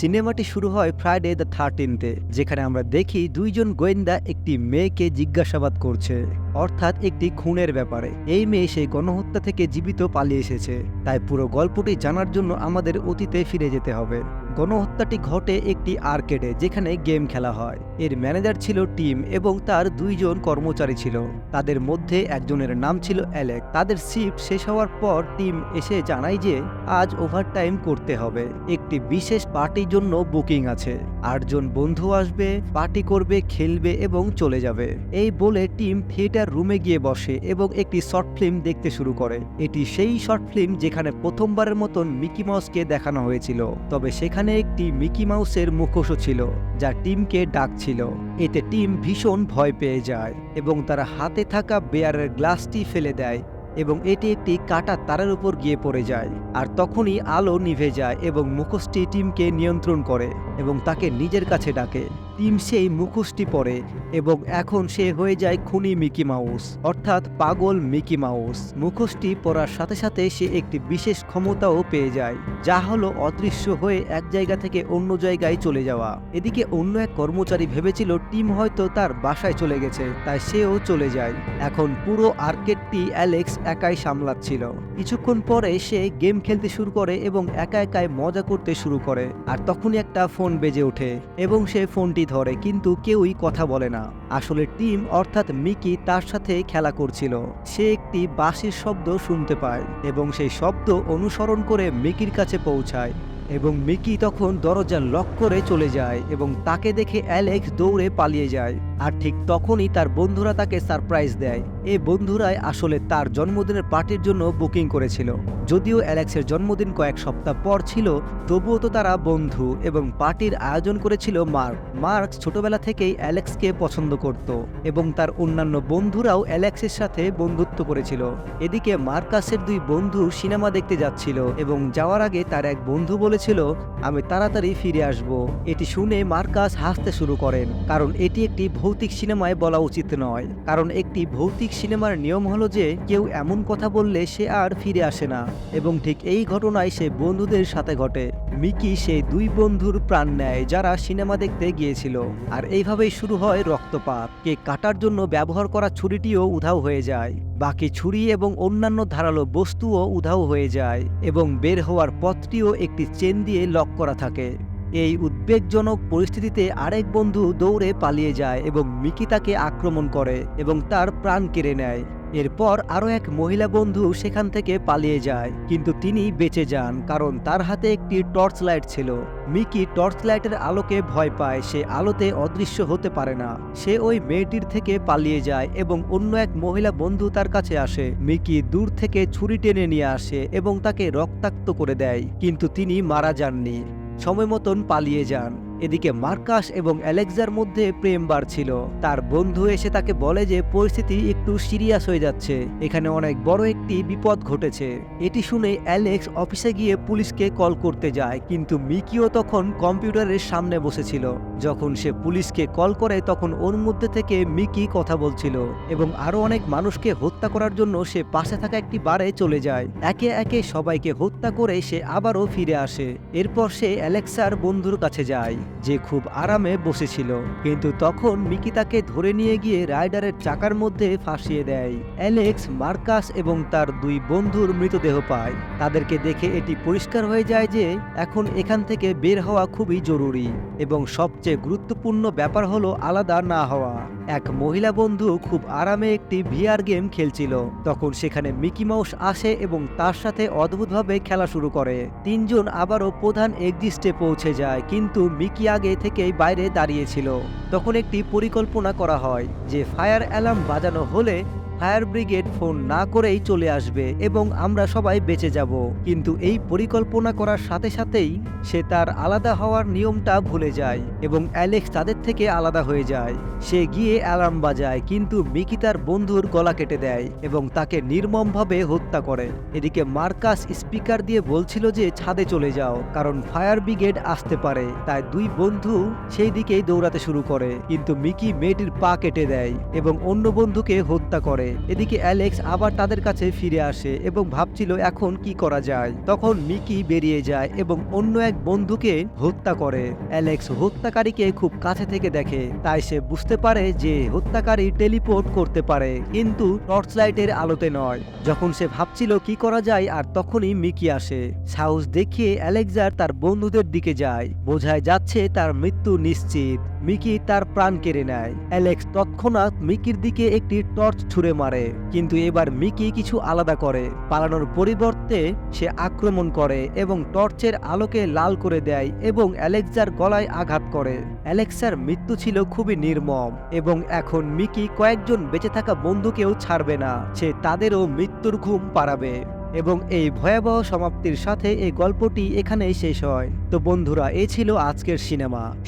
সিনেমাটি শুরু হয় ফ্রাইডে দ্য 13th যেখানে আমরা দেখি দুইজন গোয়েন্দা একটি মেয়েকে জিজ্ঞাসাবাদ করছে, অর্থাৎ একটি খুনের ব্যাপারে। এই মেয়ে সেই গণহত্যা থেকে জীবিত পালিয়ে এসেছে, তাই পুরো গল্পটি জানার জন্য আমাদের অতীতে ফিরে যেতে হবে। গণহত্যাটি ঘটে একটি আর্কেডে যেখানে গেম খেলা হয়। এর ম্যানেজার ছিল টিম এবং তার দুইজন কর্মচারী ছিল। তাদের মধ্যে একজনের নাম ছিল অ্যালেক। তাদের শিফট শেষ হওয়ার পর টিম এসে জানায় যে আজ ওভারটাইম করতে হবে, একটি বিশেষ পার্টির জন্য বুকিং আছে। 8 জন বন্ধু আসবে, পার্টি করবে, খেলবে এবং চলে যাবে। এই বলে টিম থিয়েটার রুমে গিয়ে বসে এবং একটি শর্ট ফিল্ম দেখতে শুরু করে। এটি সেই শর্ট ফিল্ম যেখানে প্রথমবারের মতন মিকি মাউসকে দেখানো হয়েছিল, তবে সেখানে একটি মিকি মাউসের মুখোশও ছিল যা টিমকে ডাকছিল। এতে টিম ভীষণ ভয় পেয়ে যায় এবং তারা হাতে থাকা বেয়ারের গ্লাসটি ফেলে দেয় এবং এটি একটি কাটা তারের উপর গিয়ে পড়ে যায়। আর তখনই আলো নিভে যায় এবং মুখোশটি টিমকে নিয়ন্ত্রণ করে এবং তাকে নিজের কাছে ডাকে। টিম সেই মুখোশটি পরে এবং এখন সে হয়ে যায় খুনি মিকি মাউস, অর্থাৎ পাগল মিকি মাউস। মুখোশটি পরার সাথে সাথে সে একটি বিশেষ ক্ষমতাও পেয়ে যায়, যা হলো অদৃশ্য হয়ে এক জায়গা থেকে অন্য জায়গায় চলে যাওয়া। এদিকে অন্য এক কর্মচারী ভেবেছিল টিম হয়তো তার বাসায় চলে গেছে, তাই সেও চলে যায়। এখন পুরো আর্কেডটি অ্যালেক্স একাই সামলাচ্ছিল। কিছুক্ষণ পরে সে গেম খেলতে শুরু করে এবং একা একাই মজা করতে শুরু করে। আর তখনই একটা ফোন বেজে ওঠে এবং সে ফোনটি ধরে, কিন্তু কেউই কথা বলে না। আসলে টিম অর্থাৎ মিকি তার সাথে খেলা করছিল। সে একটি বাঁশির শব্দ শুনতে পায় এবং সেই শব্দ অনুসরণ করে মিকির কাছে পৌঁছায় এবং মিকি তখন দরজা লক করে চলে যায় এবং তাকে দেখে অ্যালেক্স দৌড়ে পালিয়ে যায়। আর ঠিক তখনই তার বন্ধুরা তাকে সারপ্রাইজ দেয়। এই বন্ধুরাই আসলে তার জন্মদিনের পার্টির জন্য বুকিং করেছিল। যদিও অ্যালেক্সের জন্মদিন কয়েক সপ্তাহ পর ছিল, তবুও তো তারা বন্ধু এবং পার্টির আয়োজন করেছিল মার্ক। মার্ক ছোটবেলা থেকেই অ্যালেক্সকে পছন্দ করত এবং তার অন্যান্য বন্ধুরাও অ্যালেক্সের সাথে বন্ধুত্ব করেছিল। এদিকে মার্কাসের 2 বন্ধু সিনেমা দেখতে যাচ্ছিল এবং যাওয়ার আগে তার এক বন্ধু বলেছিল, আমি তাড়াতাড়ি ফিরে আসব। এটি শুনে মার্কাস হাসতে শুরু করেন, কারণ এটি একটি ভৌতিক সিনেমায় বলা উচিত নয়। কারণ একটি ভৌতিক সিনেমার নিয়ম হলো যে কেউ এমন কথা বললে সে আর ফিরে আসে না, এবং ঠিক এই ঘটনায় সে বন্ধুদের সাথে ঘটে। মিকি সেই 2 বন্ধুর প্রাণ নেয় যারা সিনেমা দেখতে গিয়েছিল। আর এইভাবেই শুরু হয় রক্তপাত। কেক কাটার জন্য ব্যবহার করা ছুরিটিও উধাও হয়ে যায়, বাকি ছুরি এবং অন্যান্য ধারালো বস্তুও উধাও হয়ে যায় এবং বের হওয়ার পথটিও একটি চেন দিয়ে লক করা থাকে। এই উদ্বেগজনক পরিস্থিতিতে আরেক বন্ধু দৌড়ে পালিয়ে যায় এবং মিকি তাকে আক্রমণ করে এবং তার প্রাণ কেড়ে নেয়। এরপর আরও এক মহিলা বন্ধু সেখান থেকে পালিয়ে যায়, কিন্তু তিনি বেঁচে যান কারণ তার হাতে একটি টর্চ লাইট ছিল। মিকি টর্চ লাইটের আলোকে ভয় পায়, সে আলোতে অদৃশ্য হতে পারে না। সে ওই মেয়েটির থেকে পালিয়ে যায় এবং অন্য এক মহিলা বন্ধু তার কাছে আসে। মিকি দূর থেকে ছুরি টেনে নিয়ে আসে এবং তাকে রক্তাক্ত করে দেয়, কিন্তু তিনি মারা যাননি, সময় মতন পালিয়ে যান। এদিকে মার্কাস এবং অ্যালেক্সার মধ্যে প্রেম বাড়ছিল। তার বন্ধু এসে তাকে বলে যে পরিস্থিতি একটু সিরিয়াস হয়ে যাচ্ছে, এখানে অনেক বড় একটি বিপদ ঘটেছে। এটি শুনে অ্যালেক্স অফিসে গিয়ে পুলিশকে কল করতে যায়, কিন্তু মিকিও তখন কম্পিউটারের সামনে বসেছিল। যখন সে পুলিশকে কল করে তখন ওর মধ্যে থেকে মিকি কথা বলছিল এবং আরো অনেক মানুষকে হত্যা করার জন্য সে পাশে থাকা একটি বারে চলে যায়। একে একে সবাইকে হত্যা করে সে আবারও ফিরে আসে। এরপর সে অ্যালেক্সার বন্ধুর কাছে যায় যে খুব আরামে বসেছিল, কিন্তু তখন মিকি তাকে ধরে নিয়ে গিয়ে রাইডারের চাকার মধ্যে ফাঁসিয়ে দেয়। অ্যালেক্স, মার্কাস এবং তার 2 বন্ধুর মৃতদেহ পায়। তাদেরকে দেখে এটি পরিষ্কার হয়ে যায় যে এখন এখান থেকে বের হওয়া খুবই জরুরি এবং সবচেয়ে গুরুত্বপূর্ণ ব্যাপার হলো আলাদা না হওয়া। এক মহিলা বন্ধু খুব আরামে একটি ভিআর গেম খেলছিল, তখন সেখানে মিকি মাউস আসে এবং তার সাথে অদ্ভুতভাবে খেলা শুরু করে। 3 জন আবারও প্রধান এক্সিস্টে পৌঁছে যায়, কিন্তু মিকি আগে থেকেই বাইরে দাঁড়িয়েছিল। তখন একটি পরিকল্পনা করা হয় যে ফায়ার অ্যালার্ম বাজানো হলে ফায়ার ব্রিগেড ফোন না করেই চলে আসবে এবং আমরা সবাই বেঁচে যাব। কিন্তু এই পরিকল্পনা করার সাথে সাথেই সে তার আলাদা হওয়ার নিয়মটা ভুলে যায় এবং অ্যালেক্স তাদের থেকে আলাদা হয়ে যায়। সে গিয়ে অ্যালার্ম বাজায়, কিন্তু মিকি তার বন্ধুর গলা কেটে দেয় এবং তাকে নির্মমভাবে হত্যা করে। এদিকে মার্কাস স্পিকার দিয়ে বলছিল যে ছাদে চলে যাও, কারণ ফায়ার ব্রিগেড আসতে পারে। তাই 2 বন্ধু সেই দিকেই দৌড়াতে শুরু করে, কিন্তু মিকি মেয়েটির পা কেটে দেয় এবং অন্য বন্ধুকে হত্যা করে। এদিকে অ্যালেক্স অ্যালেক্স আবার তাদের কাছে ফিরে আসে এবং ভাবছিল এখন কি করা যায়। তখন মিকি বেরিয়ে যায় এবং অন্য এক বন্ধুকে হত্যা করে। অ্যালেক্স হত্যাকারীকে খুব কাছে থেকে দেখে, তাই সে বুঝতে পারে যে হত্যাকারী টেলিপোর্ট করতে পারে, কিন্তু টর্চ লাইটের আলোতে নয়। যখন সে ভাবছিল কি করা যায় আর তখনই মিকি আসে। সাহস দেখিয়ে অ্যালেক্সার তার বন্ধুদের দিকে যায়, বোঝায় যাচ্ছে তার মৃত্যু নিশ্চিত। মিকি তার প্রাণ কেড়ে নেয়। অ্যালেক্স তৎক্ষণাৎ মিকির দিকে একটি টর্চ ছুঁড়ে মারে, কিন্তু এবার মিকি কিছু আলাদা করে। পালানোর পরিবর্তে সে আক্রমণ করে এবং টর্চের আলোকে লাল করে দেয় এবং অ্যালেক্সার গলায় আঘাত করে। অ্যালেক্সার মৃত্যু ছিল খুবই নির্মম এবং এখন মিকি কয়েকজন বেঁচে থাকা বন্ধুকেও ছাড়বে না, সে তাদেরও মৃত্যুর ঘুম পাড়াবে। এবং এই ভয়াবহ সমাপ্তির সাথে এই গল্পটি এখানেই শেষ হয়। তো বন্ধুরা, এই ছিল আজকের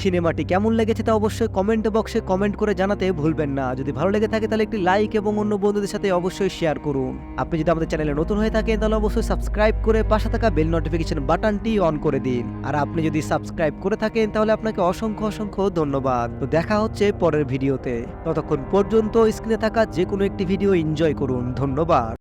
সিনেমাটি কেমন লেগেছে তা অবশ্যই কমেন্ট বক্সে কমেন্ট করে জানাতে ভুলবেন না। যদি ভালো লেগে থাকে তাহলে একটি লাইক এবং অন্য বন্ধুদের সাথে অবশ্যই শেয়ার করুন। আপনি যদি আমাদের চ্যানেলে নতুন হয়ে থাকেন তাহলে অবশ্যই সাবস্ক্রাইব করে পাশে থাকা বেল নোটিফিকেশন বাটনটি অন করে দিন। আর আপনি যদি সাবস্ক্রাইব করে থাকেন তাহলে আপনাকে অসংখ্য অসংখ্য ধন্যবাদ। তো দেখা হচ্ছে পরের ভিডিওতে। ততক্ষণ পর্যন্ত স্ক্রিনে থাকা যে কোনো একটি ভিডিও এনজয় করুন। ধন্যবাদ।